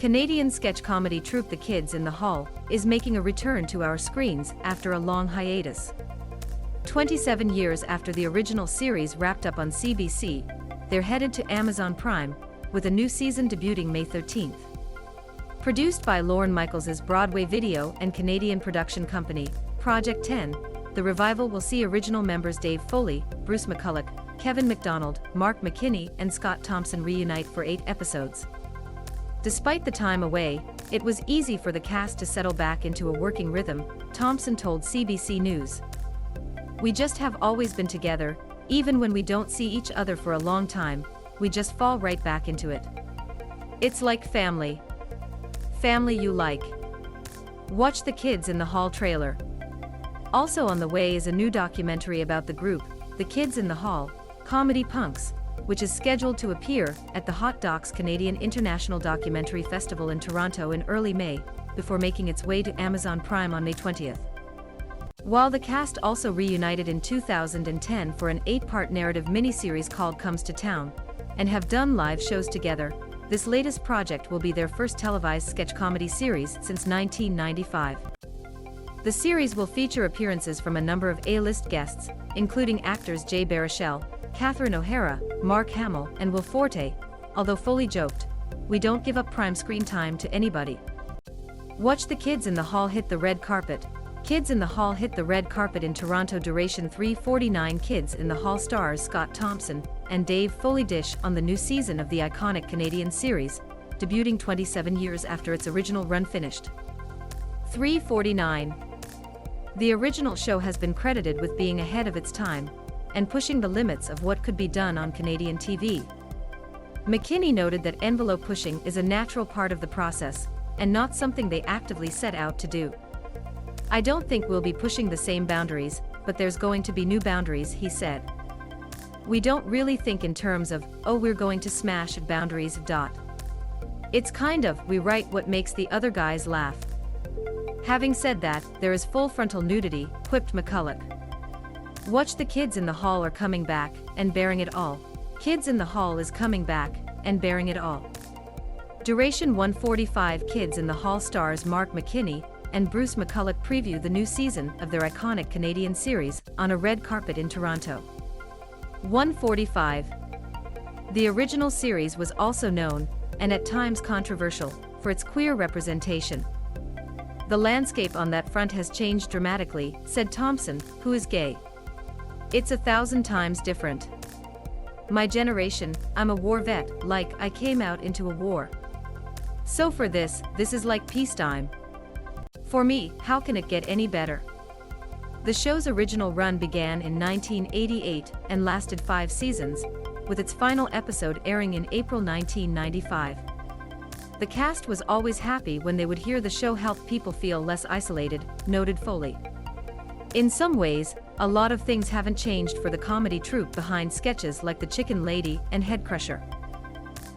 Canadian sketch comedy troupe The Kids in the Hall is making a return to our screens after a long hiatus. 27 years after the original series wrapped up on CBC, they're headed to Amazon Prime, with a new season debuting May 13th. Produced by Lorne Michaels' Broadway video and Canadian production company, Project 10, the revival will see original members Dave Foley, Bruce McCulloch, Kevin McDonald, Mark McKinney and Scott Thompson reunite for 8 episodes. Despite the time away, it was easy for the cast to settle back into a working rhythm, Thompson told CBC News. "We just have always been together, even when we don't see each other for a long time, we just fall right back into it. It's like family. Family you like." Watch The Kids in the Hall trailer. Also on the way is a new documentary about the group, The Kids in the Hall, Comedy Punks, which is scheduled to appear at the Hot Docs Canadian International Documentary Festival in Toronto in early May, before making its way to Amazon Prime on May 20th. While the cast also reunited in 2010 for an 8-part narrative miniseries called Comes to Town, and have done live shows together, this latest project will be their first televised sketch comedy series since 1995. The series will feature appearances from a number of A-list guests, including actors Jay Baruchel, Katherine O'Hara, Mark Hamill and Will Ford, although Foley joked, "We don't give up prime screen time to anybody." Watch The Kids in the Hall hit the red carpet. Kids in the Hall hit the red carpet in Toronto. Duration 3:49. Kids in the Hall stars Scott Thompson and Dave Foley dish on the new season of the iconic Canadian series, debuting 27 years after its original run finished. 3:49. The original show has been credited with being ahead of its time and pushing the limits of what could be done on Canadian TV. McKinney noted that envelope pushing is a natural part of the process, and not something they actively set out to do. "I don't think we'll be pushing the same boundaries, but there's going to be new boundaries," he said. "We don't really think in terms of, oh, we're going to smash boundaries. It's kind of, we write what makes the other guys laugh." Having said that, there is full frontal nudity, quipped McCulloch. Watch The Kids in the Hall are coming back, and bearing it all. Kids in the Hall is coming back, and bearing it all. Duration 1:45. Kids in the Hall stars Mark McKinney and Bruce McCulloch preview the new season of their iconic Canadian series on a red carpet in Toronto. 1:45. The original series was also known, and at times controversial, for its queer representation. "The landscape on that front has changed dramatically," said Thompson, who is gay. "It's 1,000 times different. My generation, I'm a war vet, like, I came out into a war. So for this is like peacetime. For me, how can it get any better?" The show's original run began in 1988 and lasted 5 seasons, with its final episode airing in April 1995. "The cast was always happy when they would hear the show helped people feel less isolated," noted Foley. "In some ways, a lot of things haven't changed for the comedy troupe behind sketches like The Chicken Lady and Head Crusher.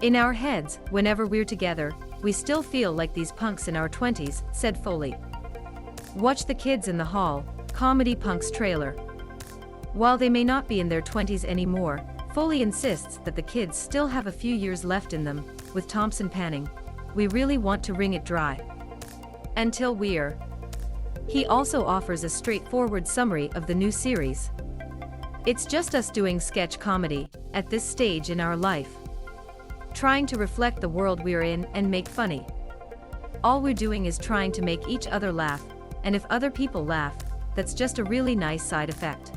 In our heads, whenever we're together, we still feel like these punks in our 20s, said Foley. Watch The Kids in the Hall, Comedy Punks trailer. While they may not be in their 20s anymore, Foley insists that the kids still have a few years left in them, with Thompson panning, "We really want to wring it dry. Until we're..." He also offers a straightforward summary of the new series. "It's just us doing sketch comedy, at this stage in our life. Trying to reflect the world we're in and make funny. All we're doing is trying to make each other laugh, and if other people laugh, that's just a really nice side effect."